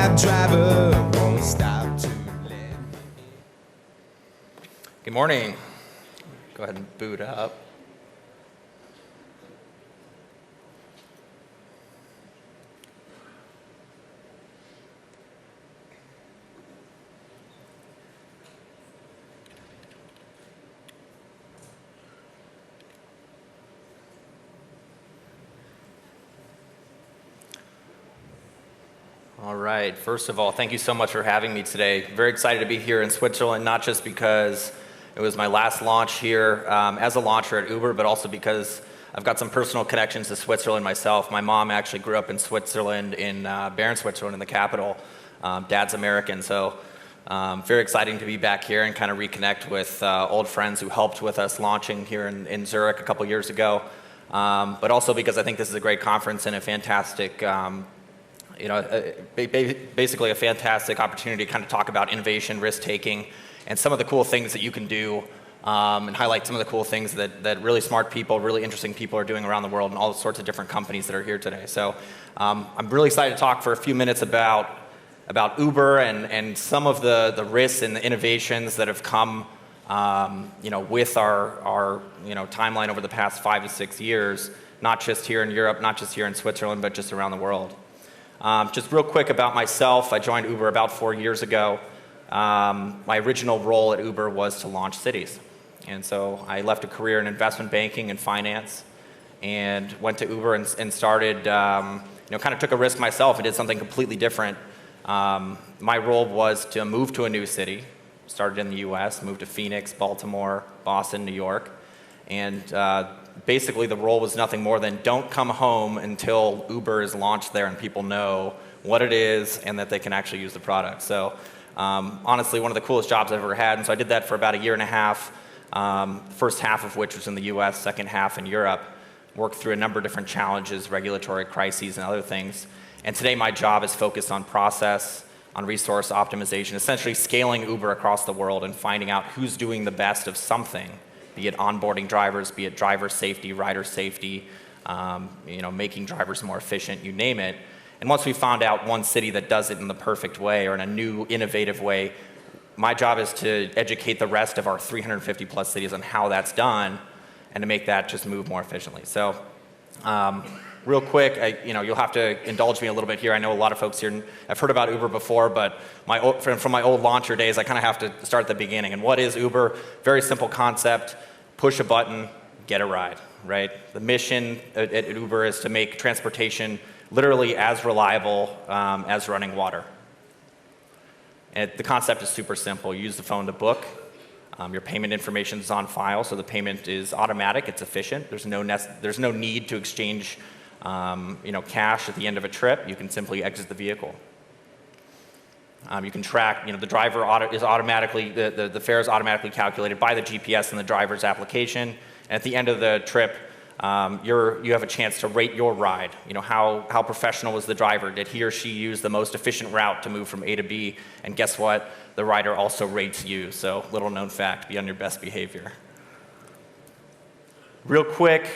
cab driver won't stop to let me. Good morning. Go ahead and boot up. All right, first of all, thank you so much for having me today. Very excited to be here in Switzerland, not just because it was my last launch here as a launcher at Uber, but also because I've got some personal connections to Switzerland myself. My mom actually grew up in Switzerland, in Bern, Switzerland, in the capital. Dad's American, so very exciting to be back here and kind of reconnect with old friends who helped with us launching here in Zurich a couple years ago. But also because I think this is a great conference and a fantastic basically a fantastic opportunity to kind of talk about innovation, risk-taking, and some of the cool things that you can do, and highlight some of the cool things that really smart people, really interesting people are doing around the world, and all sorts of different companies that are here today. So I'm really excited to talk for a few minutes about Uber and some of the risks and the innovations that have come with our timeline over the past 5 to 6 years, not just here in Europe, not just here in Switzerland, but just around the world. Just real quick about myself, I joined Uber about 4 years ago. My original role at Uber was to launch cities. And so I left a career in investment banking and finance and went to Uber and started, kind of took a risk myself and did something completely different. My role was to move to a new city, started in the US, moved to Phoenix, Baltimore, Boston, New York, and basically the role was nothing more than don't come home until Uber is launched there and people know what it is and that they can actually use the product. So honestly, one of the coolest jobs I've ever had, and so I did that for about a year and a half, first half of which was in the US, second half in Europe, worked through a number of different challenges, regulatory crises and other things. And today my job is focused on process, on resource optimization, essentially scaling Uber across the world and finding out who's doing the best of something, be it onboarding drivers, be it driver safety, rider safety, making drivers more efficient, you name it. And once we found out one city that does it in the perfect way or in a new, innovative way, my job is to educate the rest of our 350 plus cities on how that's done and to make that just move more efficiently. So real quick, you'll have to indulge me a little bit here. I know a lot of folks here have heard about Uber before, but from my old launcher days, I kind of have to start at the beginning. And what is Uber? Very simple concept. Push a button, get a ride, right? The mission at Uber is to make transportation literally as reliable as running water. And the concept is super simple. You use the phone to book. Your payment information is on file, so the payment is automatic. It's efficient. There's no need to exchange cash at the end of a trip. You can simply exit the vehicle. You can track, the driver is automatically, the fare is automatically calculated by the GPS in the driver's application. And at the end of the trip, you have a chance to rate your ride. How professional was the driver? Did he or she use the most efficient route to move from A to B? And guess what? The rider also rates you. So little known fact, be on your best behavior. Real quick,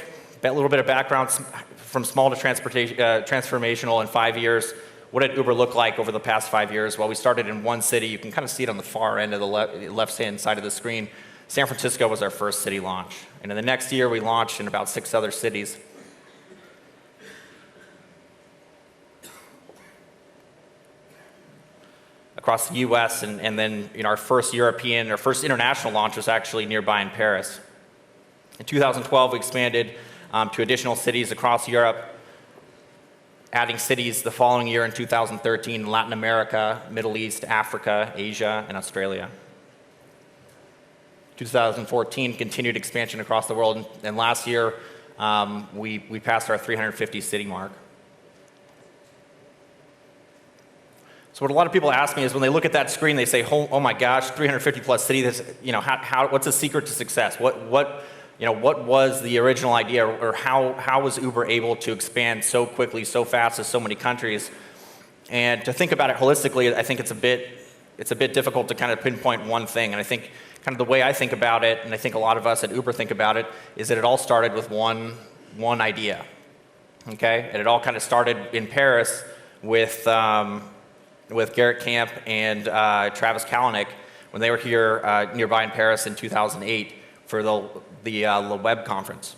a little bit of background from small to transformational in 5 years. What did Uber look like over the past 5 years? Well, we started in one city. You can kind of see it on the far end of the left-hand side of the screen. San Francisco was our first city launch. And in the next year, we launched in about 6 other cities. Across the US, and then our first international launch was actually nearby in Paris. In 2012, we expanded to additional cities across Europe, adding cities the following year in 2013 in Latin America, Middle East, Africa, Asia, and Australia. 2014, continued expansion across the world, and last year, we passed our 350 city mark. So what a lot of people ask me is when they look at that screen, they say, oh my gosh, 350 plus cities, what's the secret to success? What was the original idea, or how was Uber able to expand so quickly, so fast to so many countries? And to think about it holistically, I think it's a bit difficult to kind of pinpoint one thing. And I think kind of the way I think about it, and I think a lot of us at Uber think about it, is that it all started with one idea. Okay? And it all kind of started in Paris with with Garrett Camp and Travis Kalanick when they were here nearby in Paris in 2008 for the Le Web conference.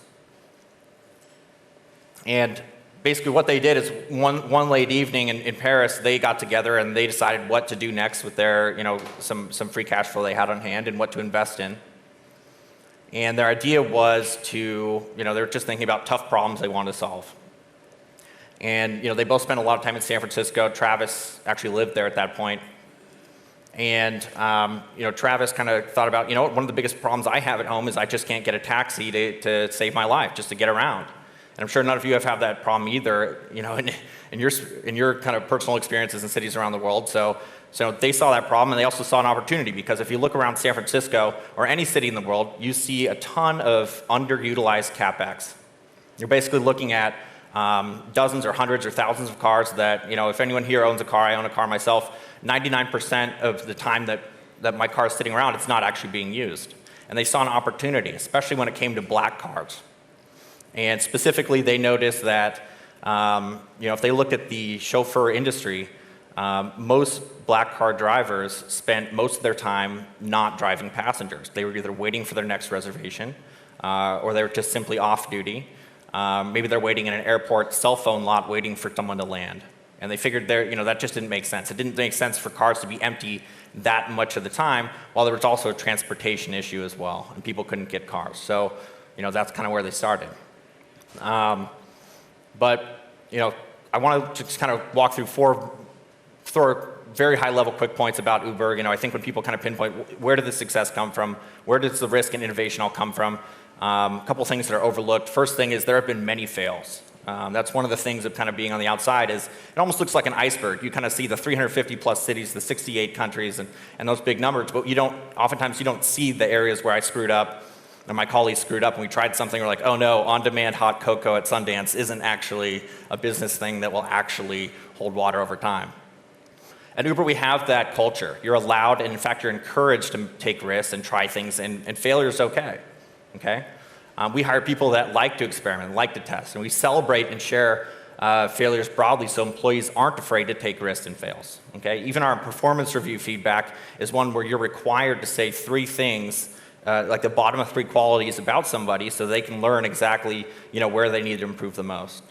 And basically what they did is one late evening in Paris, they got together and they decided what to do next with their, some free cash flow they had on hand and what to invest in. And their idea was to, they were just thinking about tough problems they wanted to solve. And, they both spent a lot of time in San Francisco. Travis actually lived there at that point. And, Travis kind of thought about, one of the biggest problems I have at home is I just can't get a taxi to save my life, just to get around. And I'm sure none of you have had that problem either, in your kind of personal experiences in cities around the world. So they saw that problem, and they also saw an opportunity, because if you look around San Francisco or any city in the world, you see a ton of underutilized CapEx. You're basically looking at dozens or hundreds or thousands of cars that, if anyone here owns a car, I own a car myself, 99% of the time that my car is sitting around, it's not actually being used. And they saw an opportunity, especially when it came to black cars. And specifically, they noticed that, if they looked at the chauffeur industry, most black car drivers spent most of their time not driving passengers. They were either waiting for their next reservation, or they were just simply off duty. Maybe they're waiting in an airport cell phone lot waiting for someone to land. And they figured that just didn't make sense. It didn't make sense for cars to be empty that much of the time, while there was also a transportation issue as well, and people couldn't get cars. So, that's kind of where they started. But I want to just kind of walk through four very high-level quick points about Uber. I think when people kind of pinpoint where did the success come from, where does the risk and innovation all come from, a couple things that are overlooked. First thing is there have been many fails. That's one of the things of kind of being on the outside is it almost looks like an iceberg. You kind of see the 350 plus cities, the 68 countries, and those big numbers, but oftentimes you don't see the areas where I screwed up and my colleagues screwed up and we tried something, we're like, oh no, on-demand hot cocoa at Sundance isn't actually a business thing that will actually hold water over time. At Uber, we have that culture. You're allowed, and in fact, you're encouraged to take risks and try things, and failure is okay. We hire people that like to experiment, like to test, and we celebrate and share failures broadly so employees aren't afraid to take risks and fails. Even our performance review feedback is one where you're required to say 3 things, like the bottom of 3 qualities about somebody so they can learn exactly where they need to improve the most.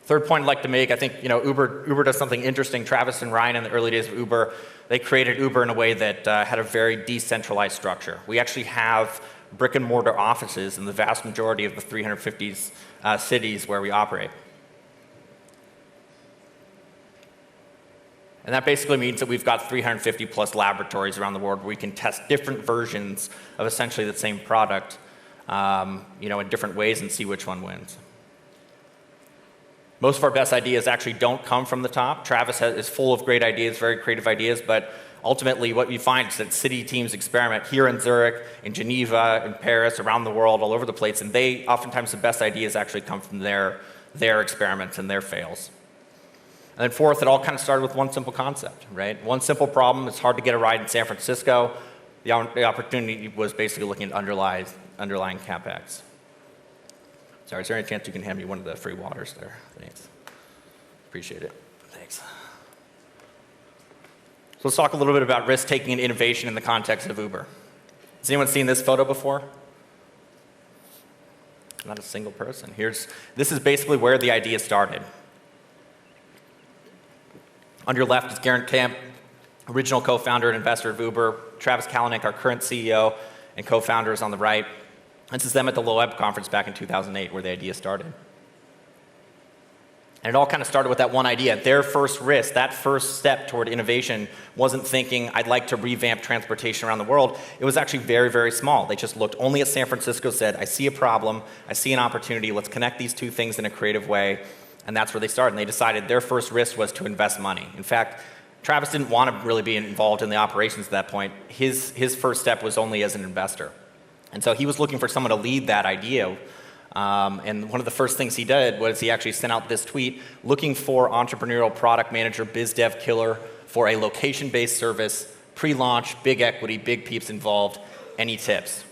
Third point I'd like to make, I think Uber does something interesting. Travis and Ryan in the early days of Uber, they created Uber in a way that had a very decentralized structure. We actually have brick and mortar offices in the vast majority of the 350 cities where we operate. And that basically means that we've got 350 plus laboratories around the world where we can test different versions of essentially the same product, in different ways and see which one wins. Most of our best ideas actually don't come from the top. Travis is full of great ideas, very creative ideas, but ultimately what we find is that city teams experiment here in Zurich, in Geneva, in Paris, around the world, all over the place, and oftentimes the best ideas actually come from their experiments and their fails. And then fourth, it all kind of started with one simple concept, right? One simple problem. It's hard to get a ride in San Francisco. The opportunity was basically looking at underlying CapEx. Sorry, is there any chance you can hand me one of the free waters there? Thanks. Appreciate it. Thanks. So let's talk a little bit about risk-taking and innovation in the context of Uber. Has anyone seen this photo before? Not a single person. This is basically where the idea started. On your left is Garrett Camp, original co-founder and investor of Uber. Travis Kalanick, our current CEO and co-founder, is on the right. This is them at the Le Web conference back in 2008 where the idea started. And it all kind of started with that one idea. Their first risk, that first step toward innovation, wasn't thinking, I'd like to revamp transportation around the world. It was actually very, very small. They just looked only at San Francisco, said, I see a problem, I see an opportunity, let's connect these 2 things in a creative way. And that's where they started. And they decided their first risk was to invest money. In fact, Travis didn't want to really be involved in the operations at that point. His first step was only as an investor. And so he was looking for someone to lead that idea. And one of the first things he did was he actually sent out this tweet looking for entrepreneurial product manager, biz dev killer for a location-based service, pre-launch, big equity, big peeps involved, any tips?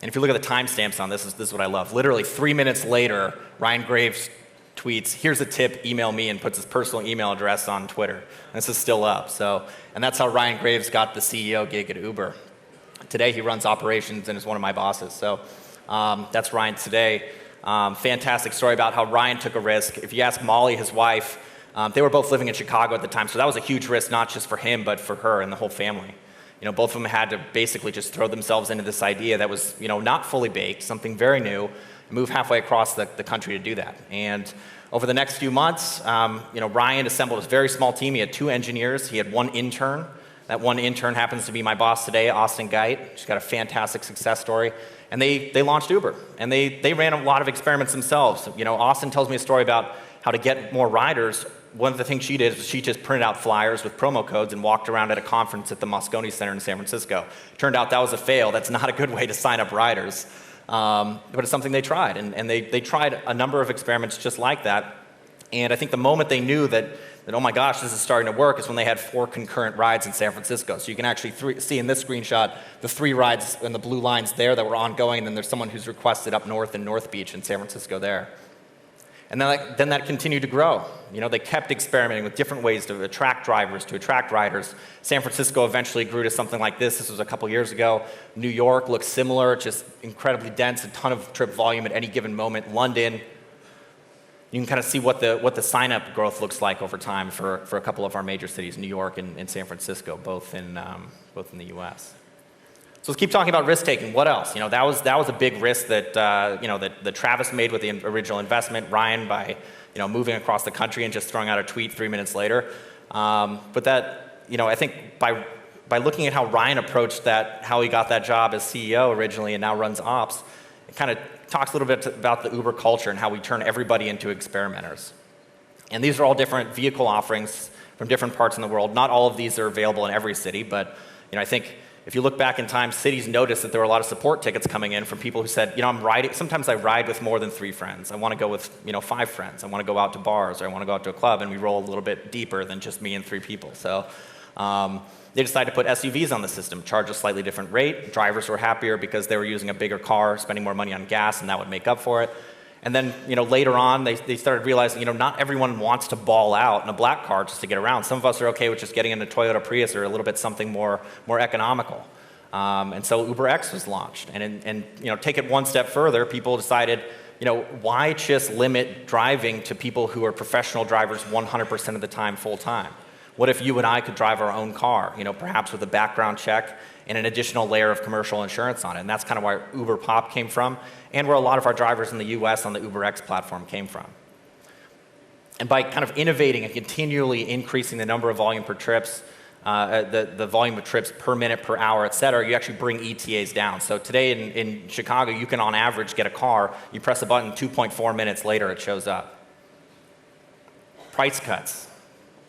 And if you look at the timestamps on this is what I love. Literally 3 minutes later, Ryan Graves tweets, "Here's a tip, email me," and puts his personal email address on Twitter. And this is still up. And that's how Ryan Graves got the CEO gig at Uber. Today he runs operations and is one of my bosses. So that's Ryan today. Fantastic story about how Ryan took a risk. If you ask Molly, his wife, they were both living in Chicago at the time, so that was a huge risk, not just for him, but for her and the whole family. Both of them had to basically just throw themselves into this idea that was, not fully baked, something very new, move halfway across the country to do that. And over the next few months, Ryan assembled a very small team. He had 2 engineers. He had 1 intern. That 1 intern happens to be my boss today, Austin Geit. She's got a fantastic success story. And they launched Uber. And they ran a lot of experiments themselves. Austin tells me a story about how to get more riders. One of the things she did was she just printed out flyers with promo codes and walked around at a conference at the Moscone Center in San Francisco. Turned out that was a fail. That's not a good way to sign up riders. But it's something they tried. And they tried a number of experiments just like that. And I think the moment they knew that oh my gosh, this is starting to work, is when they had 4 concurrent rides in San Francisco. So you can actually see in this screenshot the 3 rides and the blue lines there that were ongoing, and then there's someone who's requested up north in North Beach in San Francisco there. And then that continued to grow. They kept experimenting with different ways to attract drivers, to attract riders. San Francisco eventually grew to something like this. This was a couple years ago. New York looks similar, just incredibly dense, a ton of trip volume at any given moment. London, you can kind of see what the sign-up growth looks like over time for a couple of our major cities, New York and San Francisco, both in the U.S. So let's keep talking about risk-taking. What else? That was a big risk that that Travis made with the original investment. Ryan by moving across the country and just throwing out a tweet 3 minutes later. But that I think by looking at how Ryan approached that, how he got that job as CEO originally and now runs ops, it kind of talks a little bit about the Uber culture and how we turn everybody into experimenters. And these are all different vehicle offerings from different parts in the world. Not all of these are available in every city, but I think if you look back in time, cities noticed that there were a lot of support tickets coming in from people who said, I'm riding, sometimes I ride with more than 3 friends. I want to go with 5 friends. I want to go out to bars, or I want to go out to a club, and we roll a little bit deeper than just me and 3 people. So they decided to put SUVs on the system, charge a slightly different rate. Drivers were happier because they were using a bigger car, spending more money on gas, and that would make up for it. And then, later on, they started realizing, not everyone wants to ball out in a black car just to get around. Some of us are okay with just getting in a Toyota Prius or a little bit something more economical. And so UberX was launched. And take it one step further, people decided, why just limit driving to people who are professional drivers 100% of the time, full time? What if you and I could drive our own car, perhaps with a background check and an additional layer of commercial insurance on it? And that's kind of where Uber Pop came from, and where a lot of our drivers in the US on the UberX platform came from. And by kind of innovating and continually increasing the number of volume per trips, the volume of trips per minute, per hour, et cetera, you actually bring ETAs down. So today in Chicago, you can on average get a car, you press a button, 2.4 minutes later it shows up. Price cuts.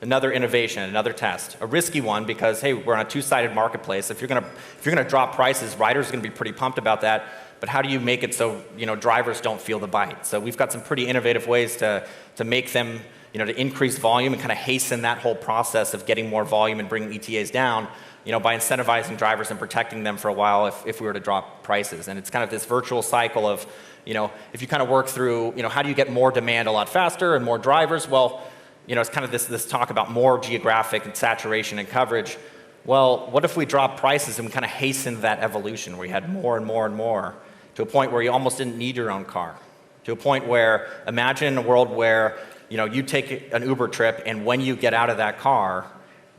Another innovation, another test. A risky one because, hey, we're on a 2-sided marketplace. If you're gonna drop prices, riders are gonna be pretty pumped about that. But how do you make it so drivers don't feel the bite? So we've got some pretty innovative ways to make them, to increase volume and kind of hasten that whole process of getting more volume and bringing ETAs down, by incentivizing drivers and protecting them for a while if we were to drop prices. And it's kind of this virtual cycle of, if you kind of work through, how do you get more demand a lot faster and more drivers? Well, it's kind of this talk about more geographic and saturation and coverage. Well, what if we drop prices and we kind of hasten that evolution where you had more and more and more to a point where you almost didn't need your own car? To a point where, imagine a world where, you take an Uber trip and when you get out of that car,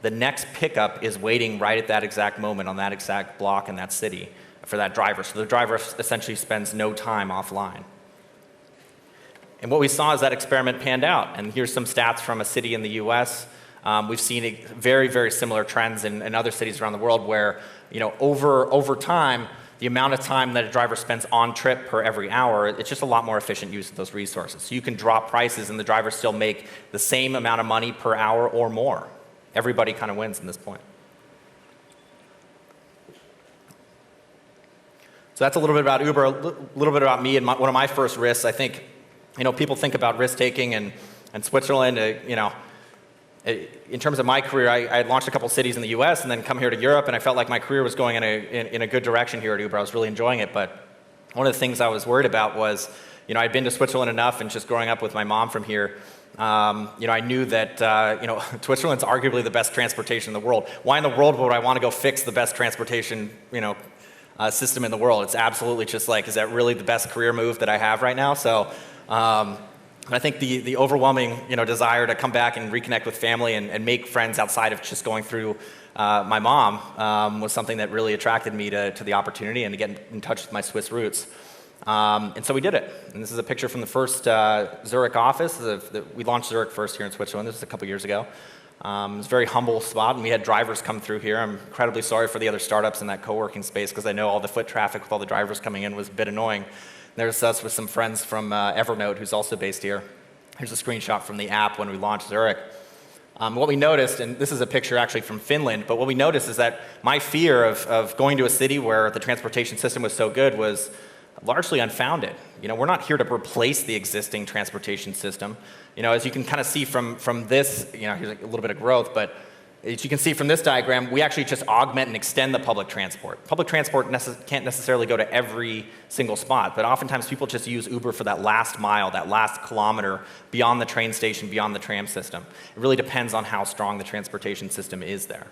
the next pickup is waiting right at that exact moment on that exact block in that city for that driver. So the driver essentially spends no time offline. And what we saw is that experiment panned out. And here's some stats from a city in the US. We've seen very, very similar trends in other cities around the world where, over time, the amount of time that a driver spends on trip per every hour, it's just a lot more efficient use of those resources. So you can drop prices and the drivers still make the same amount of money per hour or more. Everybody kind of wins in this point. So that's a little bit about Uber, a little bit about me and one of my first risks. I think, people think about risk-taking and Switzerland, in terms of my career, I had launched a couple cities in the US and then come here to Europe, and I felt like my career was going in a good direction here at Uber. I was really enjoying it, but one of the things I was worried about was, I'd been to Switzerland enough, and just growing up with my mom from here, I knew that Switzerland's arguably the best transportation in the world. Why in the world would I want to go fix the best transportation system in the world? It's absolutely just like, is that really the best career move that I have right now? So I think the overwhelming desire to come back and reconnect with family and make friends outside of just going through my mom was something that really attracted me to the opportunity and to get in touch with my Swiss roots. And so we did it. And this is a picture from the first Zurich office. We launched Zurich first here in Switzerland. This was a couple years ago. It was a very humble spot, and we had drivers come through here. I'm incredibly sorry for the other startups in that co-working space, because I know all the foot traffic with all the drivers coming in was a bit annoying. There's us with some friends from Evernote, who's also based here. Here's a screenshot from the app when we launched Zurich. What we noticed, and this is a picture actually from Finland, but what we noticed is that my fear of going to a city where the transportation system was so good was largely unfounded. We're not here to replace the existing transportation system. As you can kind of see from this, here's a little bit of growth, but as you can see from this diagram, we actually just augment and extend the public transport. Public transport can't necessarily go to every single spot, but oftentimes people just use Uber for that last mile, that last kilometer beyond the train station, beyond the tram system. It really depends on how strong the transportation system is there.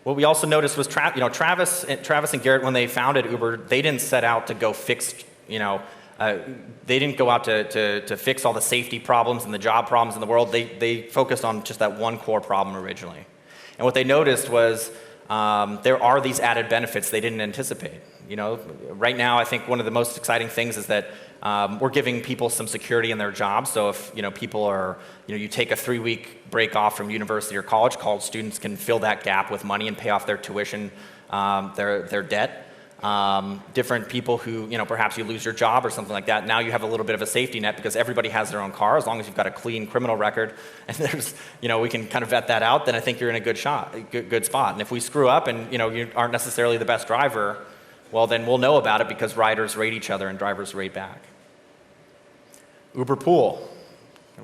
What we also noticed was Travis and Garrett, when they founded Uber, they didn't set out to go fix, they didn't go out to fix all the safety problems and the job problems in the world. They focused on just that one core problem originally. And what they noticed was there are these added benefits they didn't anticipate. Right now, I think one of the most exciting things is that we're giving people some security in their jobs. So if people are, you take a 3-week break off from university or college students can fill that gap with money and pay off their tuition, their debt. Different people who, perhaps you lose your job or something like that. Now you have a little bit of a safety net because everybody has their own car. As long as you've got a clean criminal record and there's, we can kind of vet that out, then I think you're in a good spot. And if we screw up and, you aren't necessarily the best driver, well, then we'll know about it because riders rate each other and drivers rate back. Uber Pool.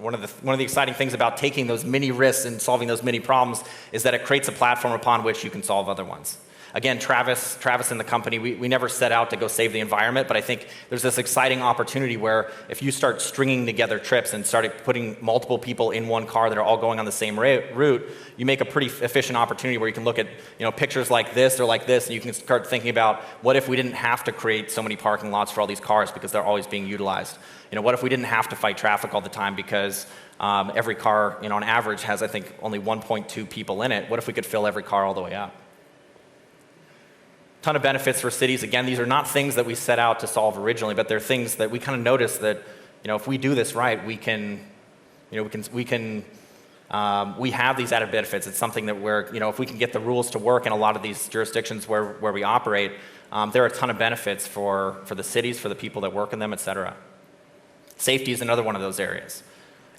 One of the exciting things about taking those mini risks and solving those mini problems is that it creates a platform upon which you can solve other ones. Again, Travis and the company, we never set out to go save the environment, but I think there's this exciting opportunity where if you start stringing together trips and start putting multiple people in one car that are all going on the same route, you make a pretty efficient opportunity where you can look at pictures like this or like this, and you can start thinking about what if we didn't have to create so many parking lots for all these cars because they're always being utilized. What if we didn't have to fight traffic all the time because every car, on average, has, I think, only 1.2 people in it. What if we could fill every car all the way up? Ton of benefits for cities. Again, these are not things that we set out to solve originally, but they're things that we kind of notice that, if we do this right, we have these added benefits. It's something that if we can get the rules to work in a lot of these jurisdictions where we operate, there are a ton of benefits for the cities, for the people that work in them, et cetera. Safety is another one of those areas.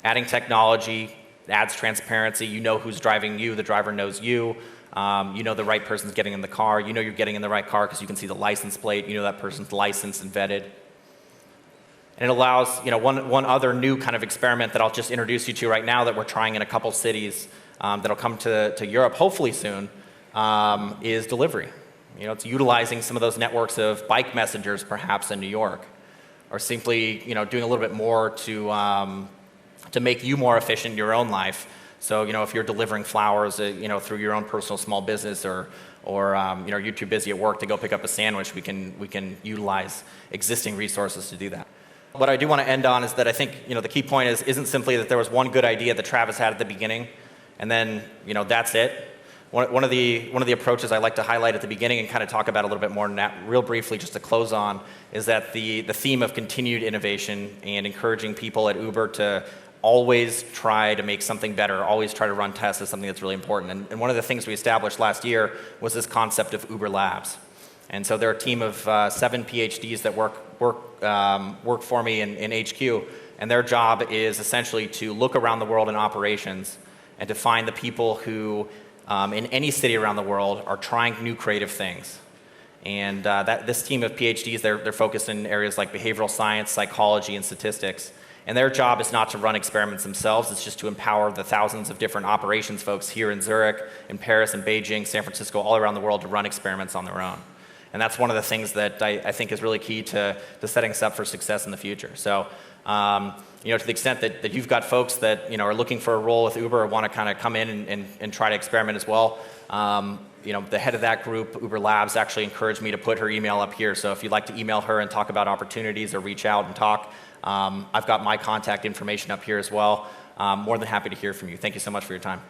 Adding technology adds transparency. You know who's driving you. The driver knows you. The right person's getting in the car. You're getting in the right car because you can see the license plate. That person's licensed and vetted. And it allows, one other new kind of experiment that I'll just introduce you to right now that we're trying in a couple cities that'll come to Europe hopefully soon is delivery. It's utilizing some of those networks of bike messengers perhaps in New York, or simply, doing a little bit more to make you more efficient in your own life. So, if you're delivering flowers, through your own personal small business, or you're too busy at work to go pick up a sandwich, we can utilize existing resources to do that. What I do want to end on is that I think, the key point isn't simply that there was one good idea that Travis had at the beginning, and then, that's it. One of the approaches I like to highlight at the beginning and kind of talk about a little bit more real briefly, just to close on, is that the theme of continued innovation and encouraging people at Uber to always try to make something better, always try to run tests is something that's really important. And one of the things we established last year was this concept of Uber Labs. And so there are a team of 7 PhDs that work for me in HQ, and their job is essentially to look around the world in operations and to find the people who, in any city around the world, are trying new creative things. And this team of PhDs, they're focused in areas like behavioral science, psychology, and statistics. And their job is not to run experiments themselves, it's just to empower the thousands of different operations folks here in Zurich, in Paris, in Beijing, San Francisco, all around the world to run experiments on their own. And that's one of the things that I think is really key to setting us up for success in the future. So, to the extent that you've got folks that, are looking for a role with Uber or want to kind of come in and try to experiment as well, the head of that group, Uber Labs, actually encouraged me to put her email up here. So if you'd like to email her and talk about opportunities or reach out and talk, I've got my contact information up here as well. More than happy to hear from you. Thank you so much for your time.